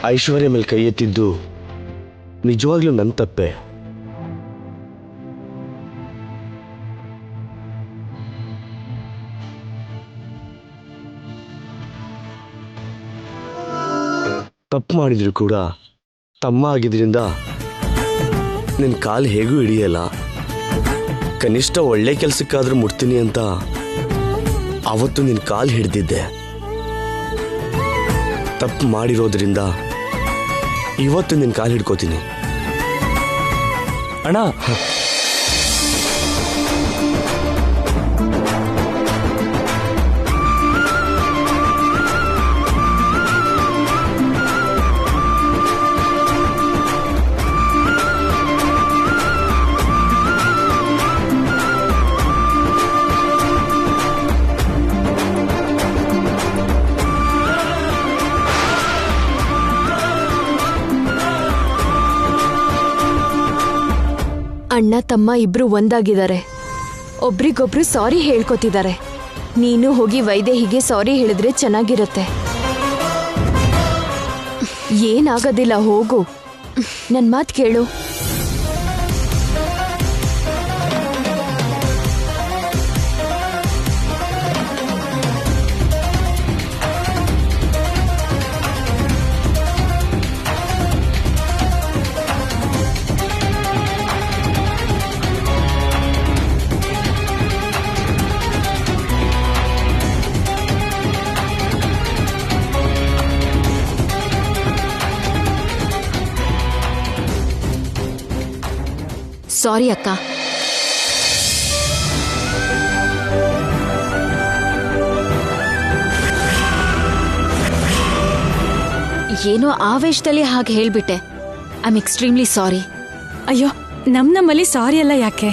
ಐಶ್ವರ್ಯ ಮೇಲೆ ಕೈ ಎತ್ತಿದ್ದು ನಿಜವಾಗ್ಲೂ ನನ್ನ ತಪ್ಪೆ. ತಪ್ಪು ಮಾಡಿದ್ರು ಕೂಡ ತಮ್ಮ ಆಗಿದ್ರಿಂದ ನಿನ್ನ ಕಾಲು ಹೇಗೂ ಹಿಡಿಯಲ್ಲ. ಕನಿಷ್ಠ ಒಳ್ಳೆ ಕೆಲಸಕ್ಕಾದ್ರೂ ಮುಟ್ತೀನಿ ಅಂತ ಅವತ್ತು ನಿನ್ನ ಕಾಲು ಹಿಡ್ದಿದ್ದೆ. ತಪ್ಪು ಮಾಡಿರೋದ್ರಿಂದ ಇವತ್ತು ನಿನ್ನ ಕಾಲು ಹಿಡ್ಕೋತೀನಿ. ಅಣ್ಣ, ಅಣ್ಣ ತಮ್ಮ ಇಬ್ರು ಒಂದಾಗಿದ್ದಾರೆ. ಒಬ್ರಿಗೊಬ್ರು ಸಾರಿ ಹೇಳ್ಕೊತಿದ್ದಾರೆ. ನೀನು ಹೋಗಿ ವೈದೇಹಿಗೆ ಸಾರಿ ಹೇಳಿದ್ರೆ ಚೆನ್ನಾಗಿರುತ್ತೆ. ಏನಾಗೋದಿಲ್ಲ, ಹೋಗು. ನನ್ ಮಾತು ಕೇಳು. ಸಾರಿ ಅಕ್ಕ. ಏನೋ ಆವೇಶದಲ್ಲಿ ಹಾಗೆ ಹೇಳ್ಬಿಟ್ಟೆ. I am extremely sorry. ಅಯ್ಯೋ, ನಮ್ಮಲ್ಲಿ ಸಾರಿ ಅಲ್ಲ ಯಾಕೆ?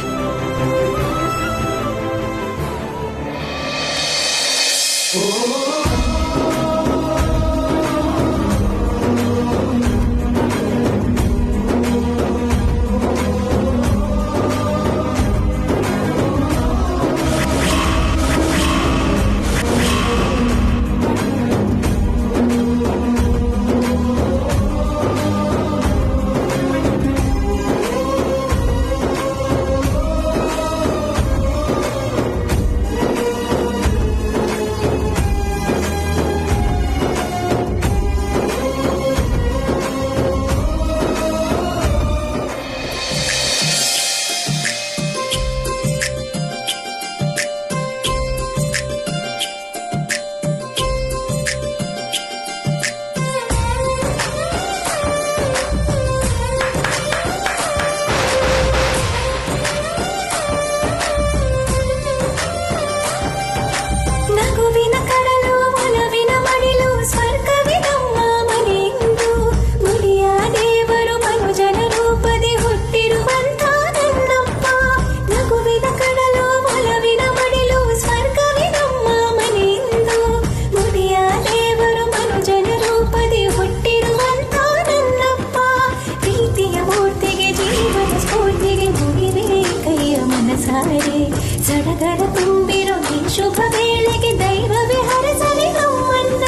ಸಡಗರ ತುಂಬಿರೋ ಈ ಶುಭ ವೇಳೆಗೆ ದೈವವೇ ಹರಸಲಿ ನಮ್ಮನ್ನ.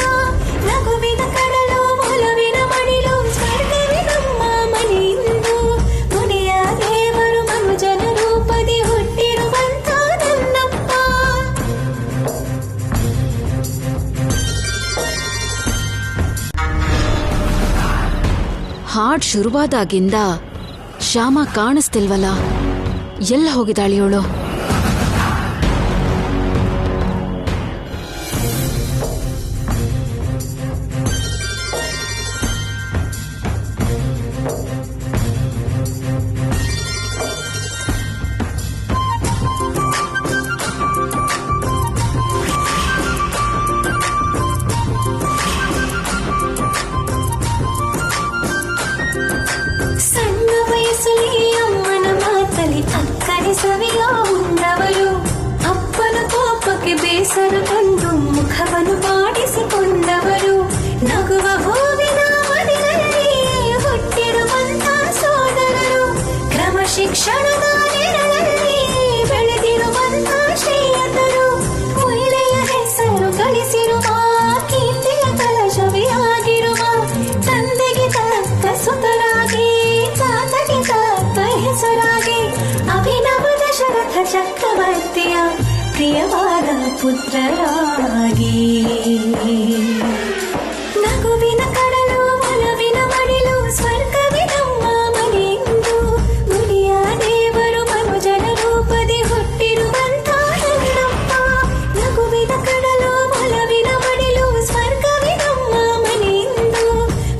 ನಗುವಿನ ಕಡಲು ಒಲವಿನ ಮಡಿಲು ಸ್ವರ್ಗವೇ ನಮ್ಮ ಮನೆಯಿಂದು. ಮುನಿಯ ದೇವರು ಮನುಜನ ರೂಪದಿ ಹುಟ್ಟಿರುವಂತ ನನ್ನಪ್ಪ. ಹಾಡ್ ಶುರುವಾದಾಗಿಂದ ಶ್ಯಾಮ ಕಾಣಿಸ್ತಿಲ್ವಲ್ಲ, ಎಲ್ಲ ಹೋಗಿದ್ದಾಳಿಯೋಳು? ಸಣ್ಣ ವಯಸ್ಸಲ್ಲಿ ಅಮ್ಮನ ಮಾತಲ್ಲಿ ಅಕ್ಕರೆ ಸವಿಯ ಉಂಡವರು, ಅಪ್ಪನ ಕೋಪಕ್ಕೆ ಬೇಸರ ಕಂಡು ಮುಖವನ್ನು ಮಾಡಿಸಿಕೊಂಡವರು. ನಗುವ ಹೂವಿನ ಮಡಿಲಲ್ಲಿ ಹುಟ್ಟಿರುವಂತ ಸೋದರರು, ಕ್ರಮಶಿಕ್ಷಣದ ನೆರಳಲ್ಲಿ ಬೆಳೆದಿರುವಂತ ಶ್ರೇಯತರು. ಒಳ್ಳೆಯ ಹೆಸರು ಗಳಿಸಿರುವ, ಕೀರ್ತಿಯ ಕಲಶವೇ ಆಗಿರುವ ತಂದೆಗೆ ಪುತ್ರರಾಗಿ ನಗುವಿನ ಕಡಲು ಒಲವಿನ ಮಡಿಲು ಸ್ವರ್ಗವೇ ನಮ್ಮ ಮನೆಯೆಂದು ನುಡಿಯ ದೇವರು ಮನುಜನ ರೂಪದಿ ಹುಟ್ಟಿರುವಂತ ನನ್ನಪ್ಪ ನಗುವಿನ ಕಡಲು ಒಲವಿನ ಮಡಿಲು ಸ್ವರ್ಗವೇ ನಮ್ಮ ಮನೆಯೆಂದು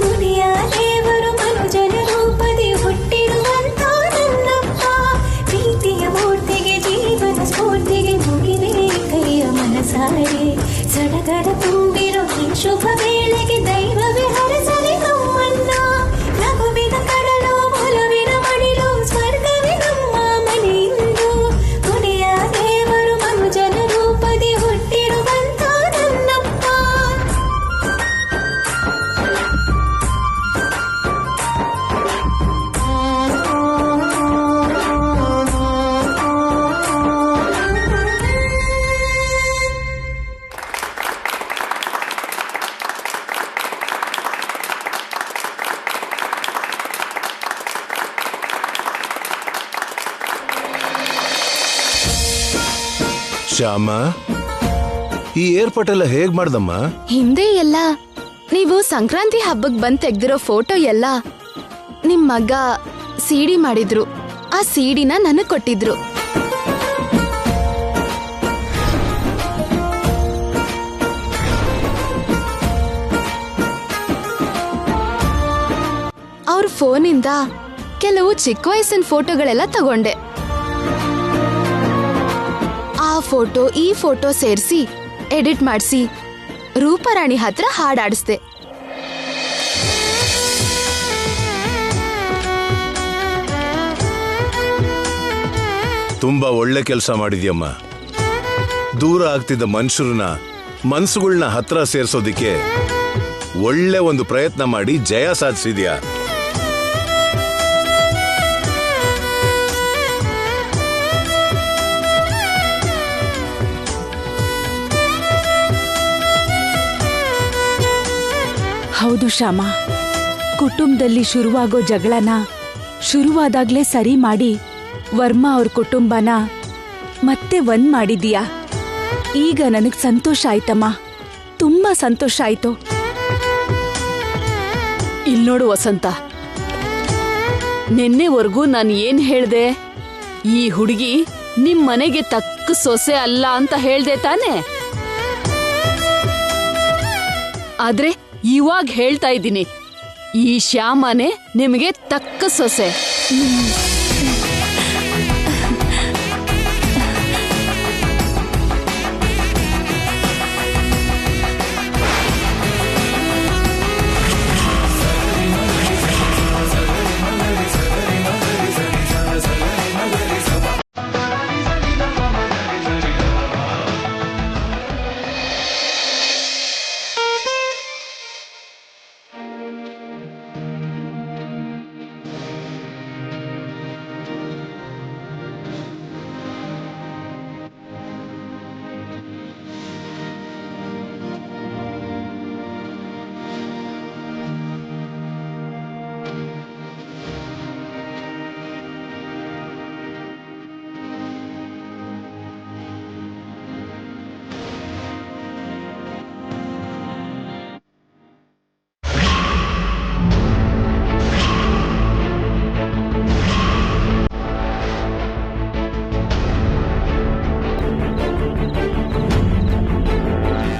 ನುಡಿಯ ದೇವರು ಮನುಜನ ರೂಪದಿ ಹುಟ್ಟಿರುವಂತ ನನ್ನಪ್ಪ ಪ್ರೀತಿಯ ಮೂರ್ತಿಗೆ ಜೀವನ ಸ್ಫೂರ್ತಿಗೆ ಮುಗಿವೆ ಕೈಯ ಮನಸಾರೆ ಸಡಗರ ತುಂಬಿರೋ ಈ ಶುಭ ವೇಳೆಗೆ ದೈವವೇ ಹರಸಲಿ ನಮ್ಮನ್ನ ನಗುವಿನ ಕಡಲು ಒಲವಿನ ಮಡಿಲು ಸ್ವರ್ಗವೇ ನಮ್ಮ ಮನೆಯೆಂದು ನುಡಿಯ ದೇವರು ಮನುಜನ ರೂಪದಿ ಹುಟ್ಟಿರುವಂತ ನನ್ನಪ್ಪ ಶ್ಯಾಮ, ಈ ಏರ್ಪಾಟ್ ಎಲ್ಲ ಹೇಗ್ ಮಾಡ್ದಮ್ಮ? ಹಿಂದೆ ಎಲ್ಲ ನೀವು ಸಂಕ್ರಾಂತಿ ಹಬ್ಬಕ್ ಬಂದ್ ತೆಗ್ದಿರೋ ಫೋಟೋ ಎಲ್ಲ ನಿಮ್ ಮಗ ಸಿಡಿ ಮಾಡಿದ್ರು. ಆ ಸಿಡಿನ ನನಗ್ ಕೊಟ್ಟಿದ್ರು. ಅವ್ರ ಫೋನಿಂದ ಕೆಲವು ಚಿಕ್ಕ ವಯಸ್ಸಿನ ಫೋಟೋಗಳೆಲ್ಲ ತಗೊಂಡೆ. ಆ ಫೋಟೋ ಈ ಫೋಟೋ ಸೇರಿಸಿ ಎಡಿಟ್ ಮಾಡಿಸಿ ರೂಪರಾಣಿ ಹತ್ರ ಹಾಡಾಡಿಸ್ದೆ. ತುಂಬಾ ಒಳ್ಳೆ ಕೆಲಸ ಮಾಡಿದ್ಯಮ್ಮ. ದೂರ ಆಗ್ತಿದ್ದ ಮನುಷ್ಯರನ್ನ ಮನ್ಸುಗಳನ್ನ ಹತ್ರ ಸೇರ್ಸೋದಿಕ್ಕೆ ಒಳ್ಳೆ ಒಂದು ಪ್ರಯತ್ನ ಮಾಡಿ ಜಯ ಸಾಧಿಸಿದ್ಯಾ. ಹೌದು ಶ್ಯಾಮ, ಕುಟುಂಬದಲ್ಲಿ ಶುರುವಾಗೋ ಜಗಳನ ಶುರುವಾದಾಗ್ಲೇ ಸರಿ ಮಾಡಿ ವರ್ಮಾ ಅವ್ರ ಕುಟುಂಬನ ಮತ್ತೆ ಒಂದ್ ಮಾಡಿದೀಯಾ. ಈಗ ನನಗ್ ಸಂತೋಷ ಆಯ್ತಮ್ಮ, ತುಂಬಾ ಸಂತೋಷ ಆಯ್ತು. ಇಲ್ನೋಡು ವಸಂತ, ನಿನ್ನೆವರೆಗೂ ನಾನು ಏನ್ ಹೇಳ್ದೆ? ಈ ಹುಡುಗಿ ನಿಮ್ ಮನೆಗೆ ತಕ್ಕ ಸೊಸೆ ಅಲ್ಲ ಅಂತ ಹೇಳ್ದೆ ತಾನೆ? ಆದ್ರೆ ಇವಾಗ ಹೇಳ್ತಾ ಇದ್ದೀನಿ, ಈ ಶ್ಯಾಮನೆ ನಿಮಗೆ ತಕ್ಕ ಸೊಸೆ.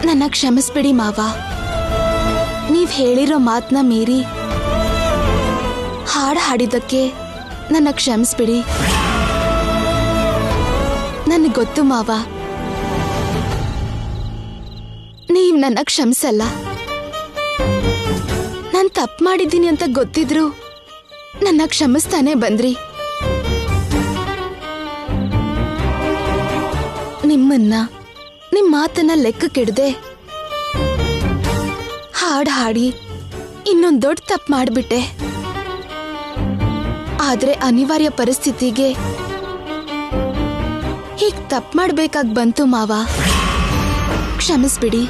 ನನ್ನ ಕ್ಷಮಿಸ್ಬಿಡಿ ಮಾವ. ನೀವ್ ಹೇಳಿರೋ ಮಾತನ್ನ ಮೀರಿ ಹಾಡು ಹಾಡಿದ್ದಕ್ಕೆ ನನ್ನ ಕ್ಷಮಿಸ್ಬಿಡಿ. ನನಗೆ ಗೊತ್ತು ಮಾವ, ನೀವ್ ನನ್ನ ಕ್ಷಮಿಸಲ್ಲ. ನಾನ್ ತಪ್ಪು ಮಾಡಿದ್ದೀನಿ ಅಂತ ಗೊತ್ತಿದ್ರು ನನ್ನ ಕ್ಷಮಿಸ್ತಾನೆ ಬಂದ್ರಿ. ನಿಮ್ಮನ್ನ ನಿಮ್ ಮಾತನ್ನ ಲೆಕ್ಕಕ್ಕಿಡ್ದೆ ಹಾಡ್ ಹಾಡಿ ಇನ್ನೊಂದ್ ದೊಡ್ಡ ತಪ್ಪು ಮಾಡ್ಬಿಟ್ಟೆ. ಆದ್ರೆ ಅನಿವಾರ್ಯ ಪರಿಸ್ಥಿತಿಗೆ ಹೀಗ್ ತಪ್ಪು ಮಾಡ್ಬೇಕಾಗ್ ಬಂತು ಮಾವ. ಕ್ಷಮಿಸ್ಬಿಡಿ.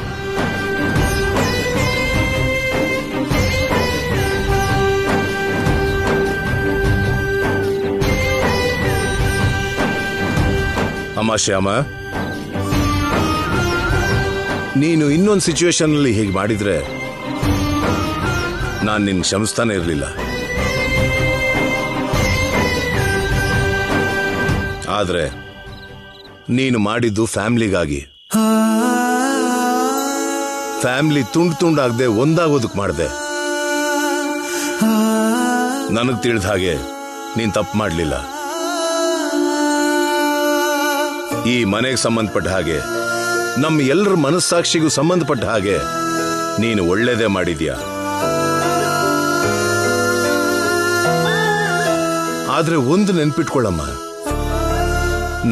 ಅಮ್ಮ ಶ್ಯಾಮ, ನೀನು ಇನ್ನೊಂದು ಸಿಚುವೇಶನ್ ಅಲ್ಲಿ ಹೀಗೆ ಮಾಡಿದ್ರೆ ನಾನು ನಿನ್ ಕ್ಷಮಿಸ್ತಾನೆ ಇರಲಿಲ್ಲ. ಆದ್ರೆ ನೀನು ಮಾಡಿದ್ದು ಫ್ಯಾಮಿಲಿಗಾಗಿ. ಫ್ಯಾಮಿಲಿ ತುಂಡಾಗದೆ ಒಂದಾಗೋದಕ್ಕೆ ಮಾಡಿದೆ. ನನಗ್ ತಿಳಿದ ಹಾಗೆ ನೀನ್ ತಪ್ಪು ಮಾಡಲಿಲ್ಲ. ಈ ಮನೆಗೆ ಸಂಬಂಧಪಟ್ಟ ಹಾಗೆ, ನಮ್ಮ ಎಲ್ಲರ ಮನಸ್ಸಾಕ್ಷಿಗೂ ಸಂಬಂಧಪಟ್ಟ ಹಾಗೆ ನೀನು ಒಳ್ಳೇದೇ ಮಾಡಿದ್ಯಾ. ಆದ್ರೆ ಒಂದು ನೆನ್ಪಿಟ್ಕೊಳ್ಳಮ್ಮ,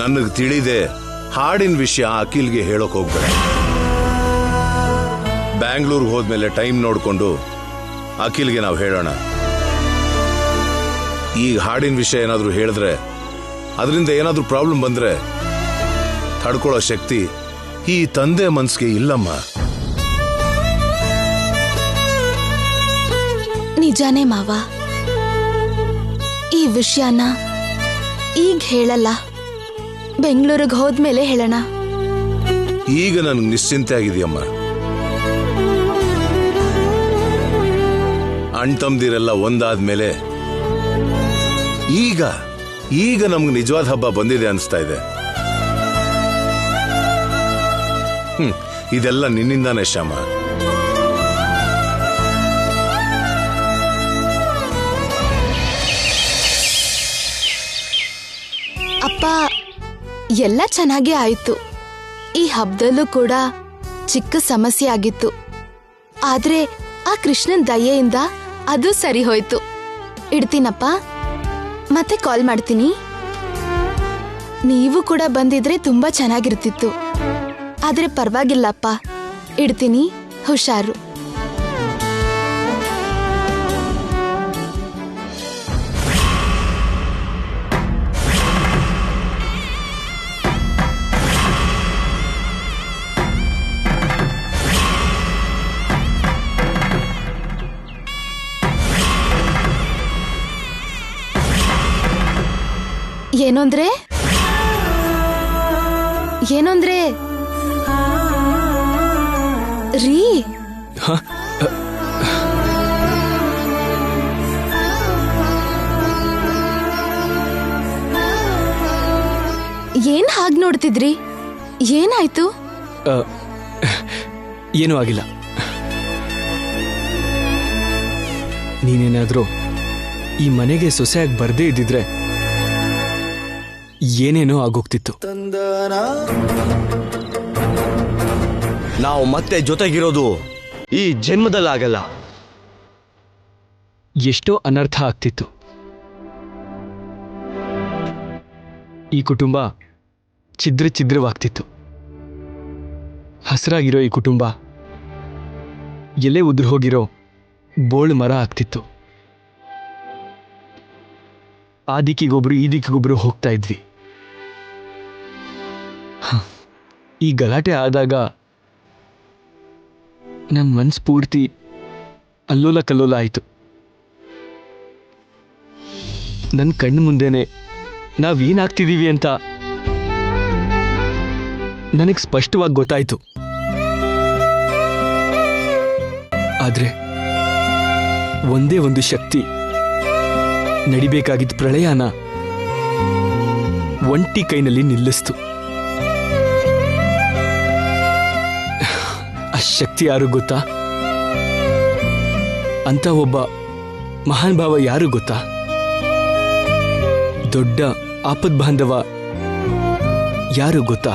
ನನಗೆ ತಿಳಿದೆ ಹಾಡಿನ ವಿಷಯ ಅಖಿಲ್ಗೆ ಹೇಳೋಕ್ ಹೋಗ್ಬೇಡ. ಬ್ಯಾಂಗ್ಳೂರ್ಗೆ ಹೋದ್ಮೇಲೆ ಟೈಮ್ ನೋಡ್ಕೊಂಡು ಅಖಿಲ್ಗೆ ನಾವು ಹೇಳೋಣ. ಈಗ ಹಾಡಿನ ವಿಷಯ ಏನಾದ್ರೂ ಹೇಳಿದ್ರೆ, ಅದರಿಂದ ಏನಾದ್ರೂ ಪ್ರಾಬ್ಲಮ್ ಬಂದ್ರೆ ತಡ್ಕೊಳ್ಳೋ ಶಕ್ತಿ ಈ ತಂದೆ ಮನ್ಸಿಗೆ ಇಲ್ಲಮ್ಮ. ನಿಜಾನೇ ಮಾವ, ಈ ವಿಷಯನ ಈಗ ಹೇಳಲ್ಲ, ಬೆಂಗಳೂರಿಗೆ ಹೋದ್ಮೇಲೆ ಹೇಳೋಣ. ಈಗ ನನಗೆ ನಿಶ್ಚಿಂತೆ ಆಗಿದೆಯಮ್ಮ. ಅಣ್ತಮ್ದಿರೆಲ್ಲ ಒಂದಾದ್ಮೇಲೆ ಈಗ ನಮ್ಗೆ ನಿಜವಾದ ಹಬ್ಬ ಬಂದಿದೆ ಅನಿಸ್ತಾ ಇದೆ. ಇದೆಲ್ಲ ನಿನ್ನಿಂದಾನೇ ಶ್ಯಾಮ. ಅಪ್ಪ, ಎಲ್ಲ ಚೆನ್ನಾಗೇ ಆಯ್ತು. ಈ ಹಬ್ಬದಲ್ಲೂ ಕೂಡ ಚಿಕ್ಕ ಸಮಸ್ಯೆ ಆಗಿತ್ತು. ಆದ್ರೆ ಆ ಕೃಷ್ಣನ್ ದಯೆಯಿಂದ ಅದು ಸರಿ ಹೋಯ್ತು. ಇಡ್ತೀನಪ್ಪ, ಮತ್ತೆ ಕಾಲ್ ಮಾಡ್ತೀನಿ. ನೀವು ಕೂಡ ಬಂದಿದ್ರೆ ತುಂಬಾ ಚೆನ್ನಾಗಿರ್ತಿತ್ತು. ಆದ್ರೆ ಪರವಾಗಿಲ್ಲಪ್ಪ, ಇಡ್ತೀನಿ. ಹುಷಾರು. ಏನಂದ್ರೆ ರೀ? ಏನ್ ಹಾಗ್ ನೋಡ್ತಿದ್ರಿ? ಏನಾಯ್ತು? ಏನೂ ಆಗಿಲ್ಲ. ನೀನೇನಾದ್ರೂ ಈ ಮನೆಗೆ ಸೊಸೆಯಾಗಿ ಬರ್ದೇ ಇದ್ದಿದ್ರೆ ಏನೇನೋ ಆಗೋಗ್ತಿತ್ತು. ನಾವು ಮತ್ತೆ ಜೊತೆಗಿರೋದು ಈ ಜನ್ಮದಲ್ಲಾಗಲ್ಲ. ಎಷ್ಟೋ ಅನರ್ಥ ಆಗ್ತಿತ್ತು. ಈ ಕುಟುಂಬ ಛಿದ್ರವಾಗ್ತಿತ್ತು. ಹಸಿರಾಗಿರೋ ಈ ಕುಟುಂಬ ಎಲೆ ಉದುರು ಹೋಗಿರೋ ಬೋಳು ಮರ ಆಗ್ತಿತ್ತು. ಆ ದಿಕ್ಕಿಗೊಬ್ರು ಈ ದಿಕ್ಕಿಗೊಬ್ರು ಹೋಗ್ತಾ ಇದ್ವಿ. ಈ ಗಲಾಟೆ ಆದಾಗ ನನ್ನ ಮನ್ಸು ಪೂರ್ತಿ ಅಲ್ಲೋಲ ಕಲ್ಲೋಲ ಆಯಿತು. ನನ್ನ ಕಣ್ಣು ಮುಂದೆನೆ ನಾವೇನಾಗ್ತಿದ್ದೀವಿ ಅಂತ ನನಗೆ ಸ್ಪಷ್ಟವಾಗಿ ಗೊತ್ತಾಯ್ತು. ಆದ್ರೆ ಒಂದೇ ಒಂದು ಶಕ್ತಿ ನಡಿಬೇಕಾಗಿದ್ದ ಪ್ರಳಯನ ಒಂಟಿ ಕೈನಲ್ಲಿ ನಿಲ್ಲಿಸ್ತು. ಆ ಶಕ್ತಿ ಯಾರು ಗೊತ್ತಾ? ಅಂತ ಒಬ್ಬ ಮಹಾನ್ ಭಾವ ಯಾರು ಗೊತ್ತಾ? ದೊಡ್ಡ ಆಪದ್ ಬಾಂಧವ ಯಾರು ಗೊತ್ತಾ?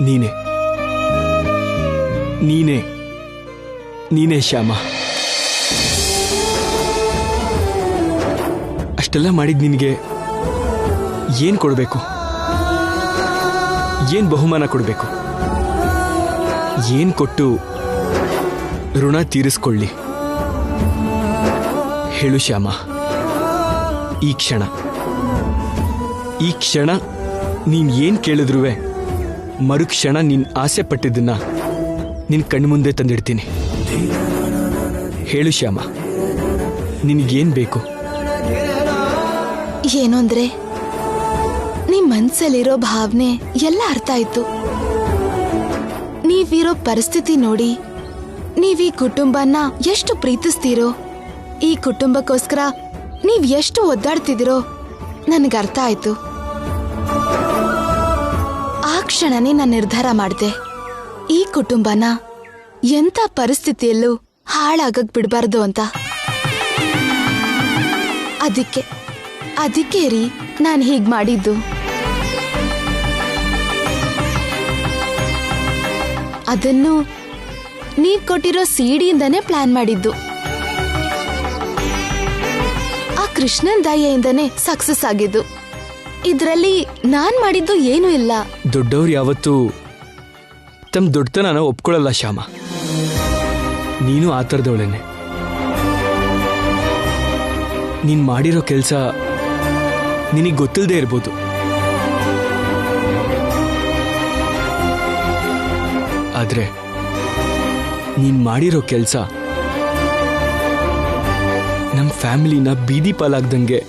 ನೀನೇ ನೀನೇ ನೀನೇ ಶ್ಯಾಮ. ಅಷ್ಟೆಲ್ಲ ಮಾಡಿದ್ ನಿನಗೆ ಏನ್ ಕೊಡ್ಬೇಕು? ಏನ್ ಬಹುಮಾನ ಕೊಡ್ಬೇಕು? ಏನ್ ಕೊಟ್ಟು ಋಣ ತೀರಿಸ್ಕೊಳ್ಳಿ ಹೇಳು ಶ್ಯಾಮ. ಈ ಕ್ಷಣ ನೀನ್ ಏನ್ ಕೇಳಿದ್ರುವೆ ಮರುಕ್ಷಣ ನೀನ್ ಆಸೆ ಪಟ್ಟಿದ್ದನ್ನ ನಿನ್ ಕಣ್ಮುಂದೆ ತಂದಿಡ್ತೀನಿ. ಹೇಳು ಶ್ಯಾಮ, ನಿನಗೇನ್ ಬೇಕು? ಏನು ಅಂದ್ರೆ ನಿಮ್ ಮನ್ಸಲ್ಲಿರೋ ಭಾವನೆ ಎಲ್ಲ ಅರ್ಥ ಆಯ್ತು. ನೀವಿರೋ ಪರಿಸ್ಥಿತಿ ನೋಡಿ ನೀವ್ ಈ ಕುಟುಂಬನ ಎಷ್ಟು ಪ್ರೀತಿಸ್ತೀರೋ, ಈ ಕುಟುಂಬಕ್ಕೋಸ್ಕರ ನೀವ್ ಎಷ್ಟು ಒದ್ದಾಡ್ತಿದಿರೋ ನನಗರ್ಥ ಆಯ್ತು. ಆ ಕ್ಷಣನೇ ನಾನು ನಿರ್ಧಾರ ಮಾಡಿದೆ, ಈ ಕುಟುಂಬನ ಎಂಥ ಪರಿಸ್ಥಿತಿಯಲ್ಲೂ ಹಾಳಾಗಕ್ ಬಿಡಬಾರ್ದು ಅಂತ. ಅದಕ್ಕೆ ರೀ ನಾನು ಹೀಗ್ ಮಾಡಿದ್ದು. ಅದನ್ನು ನೀವ್ ಕೊಟ್ಟಿರೋ ಸಿಡಿಯಿಂದನೇ ಪ್ಲಾನ್ ಮಾಡಿದ್ದು. ಆ ಕೃಷ್ಣನ್ ದಯೆಯಿಂದನೇ ಸಕ್ಸಸ್ ಆಗಿದ್ದು. ಇದ್ರಲ್ಲಿ ನಾನ್ ಮಾಡಿದ್ದು ಏನೂ ಇಲ್ಲ. ದೊಡ್ಡವ್ರು ಯಾವತ್ತೂ ತಮ್ಮ ದೊಡ್ಡತನ ಒಪ್ಕೊಳ್ಳಲ್ಲ ಶ್ಯಾಮ. ನೀನು ಆ ಥರದವಳೇನೆ. ನೀನ್ ಮಾಡಿರೋ ಕೆಲಸ ನಿನಗೆ ಗೊತ್ತಿಲ್ಲದೆ ಇರ್ಬೋದು, ಆದ್ರೆ ನೀನ್ ಮಾಡಿರೋ ಕೆಲಸ ನಮ್ಮ ಫ್ಯಾಮಿಲಿನ ಬೀದಿ ಪಾಲಾಗ್ದಂಗೆ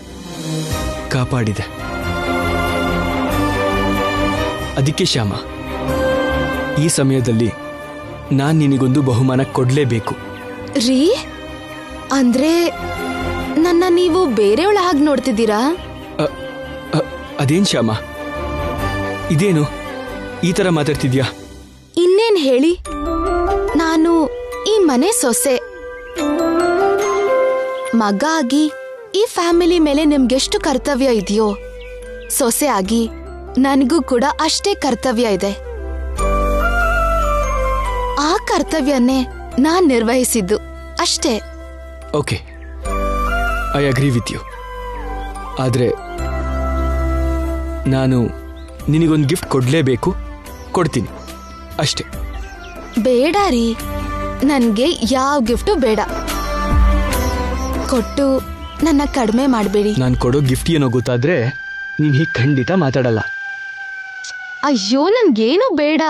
ಕಾಪಾಡಿದೆ. ಅದಕ್ಕೆ ಶ್ಯಾಮ, ಈ ಸಮಯದಲ್ಲಿ ನಾನ್ ನಿನಗೊಂದು ಬಹುಮಾನ ಕೊಡ್ಲೇಬೇಕು. ರೀ ಅಂದ್ರೆ ನನ್ನ ನೀವು ಬೇರೆಯವಳ ಹಾಗೆ ನೋಡ್ತಿದ್ದೀರಾ? ಅದೇನ್ ಶ್ಯಾಮ, ಇದೇನು ಈ ತರ ಮಾತಾಡ್ತಿದ್ಯಾ? ಇನ್ನೇನ್ ಹೇಳಿ, ನಾನು ಈ ಮನೆ ಸೊಸೆ. ಮಗ ಆಗಿ ಈ ಫ್ಯಾಮಿಲಿ ಮೇಲೆ ನಿಮ್ಗೆಷ್ಟು ಕರ್ತವ್ಯ ಇದೆಯೋ, ಸೊಸೆ ಆಗಿ ನನಗೂ ಕೂಡ ಅಷ್ಟೇ ಕರ್ತವ್ಯ ಇದೆ. ಆ ಕರ್ತವ್ಯನ್ನೇ ನಾನ್ ನಿರ್ವಹಿಸಿದ್ದು ಅಷ್ಟೇ. Okay, I agree with you. ಆದ್ರೆ ನಾನು ನಿನಗೊಂದು ಗಿಫ್ಟ್ ಕೊಡ್ಲೇಬೇಕು, ಕೊಡ್ತೀನಿ ಅಷ್ಟೇ. ಬೇಡ ರೀ, ನನ್ಗೆ ಯಾವ ಗಿಫ್ಟು ಬೇಡ. ಕೊಟ್ಟು ನನ್ನ ಕಡಿಮೆ ಮಾಡಬೇಡಿ. ನಾನು ಕೊಡೋ ಗಿಫ್ಟ್ ಏನೋ ಗೊತ್ತಾದ್ರೆ ನೀನ್ ಹೀಗೆ ಖಂಡಿತ ಮಾತಾಡಲ್ಲ. ಅಯ್ಯೋ, ನನ್ಗೇನು ಬೇಡ.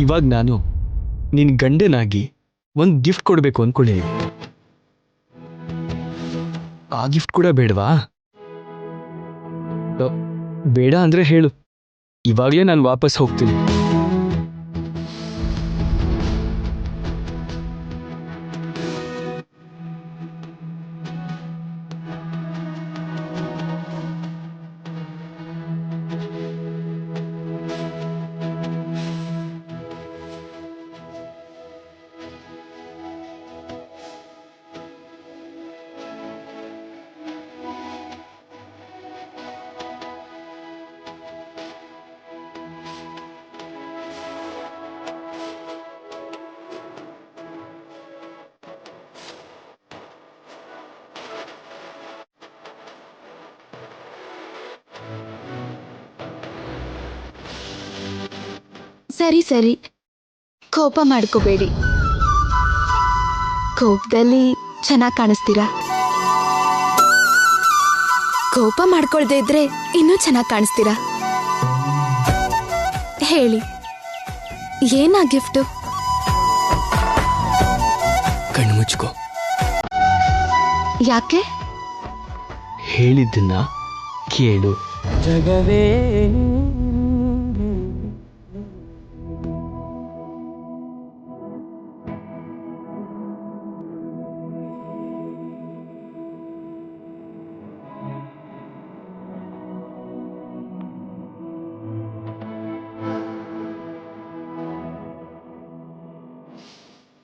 ಇವಾಗ ನಾನು ನಿನ್ ಗಂಡನಾಗಿ ಒಂದು ಗಿಫ್ಟ್ ಕೊಡಬೇಕು ಅಂದ್ಕೊಳ್ಳಿ. ಆ ಗಿಫ್ಟ್ ಕೂಡ ಬೇಡವಾ? ಬೇಡ ಅಂದ್ರೆ ಹೇಳು, ಇವಾಗಲೇ ನಾನು ವಾಪಸ್ ಹೋಗ್ತೀನಿ. ಸರಿ ಸರಿ, ಕೋಪ ಮಾಡ್ಕೋಬೇಡಿ. ಕೋಪದಲ್ಲಿ ಚೆನ್ನಾಗಿ ಕಾಣಿಸ್ತೀರಾ. ಕೋಪ ಮಾಡ್ಕೊಳ್ದೇ ಇದ್ರೆ ಇನ್ನೂ ಚೆನ್ನಾಗಿ ಕಾಣಿಸ್ತೀರಾ. ಹೇಳಿ, ಏನಾ ಗಿಫ್ಟು? ಕಣ್ಣು ಮುಚ್ಕೋ. ಯಾಕೆ? ಹೇಳಿದ್ದನ್ನ ಕೇಳು. ಜಗವೇ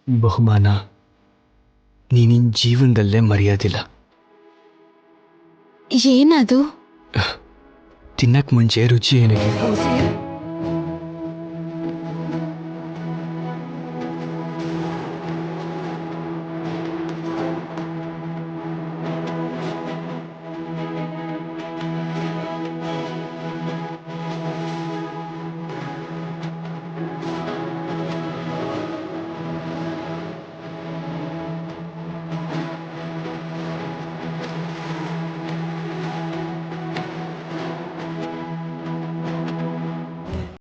ಬಹುಮಾನ ನೀನಿನ್ ಜೀವನದಲ್ಲೇ ಮರೆಯೋದಿಲ್ಲ. ಏನದು? ತಿನ್ನಕ್ ಮುಂಚೆ ರುಚಿ ಏನಿದೆ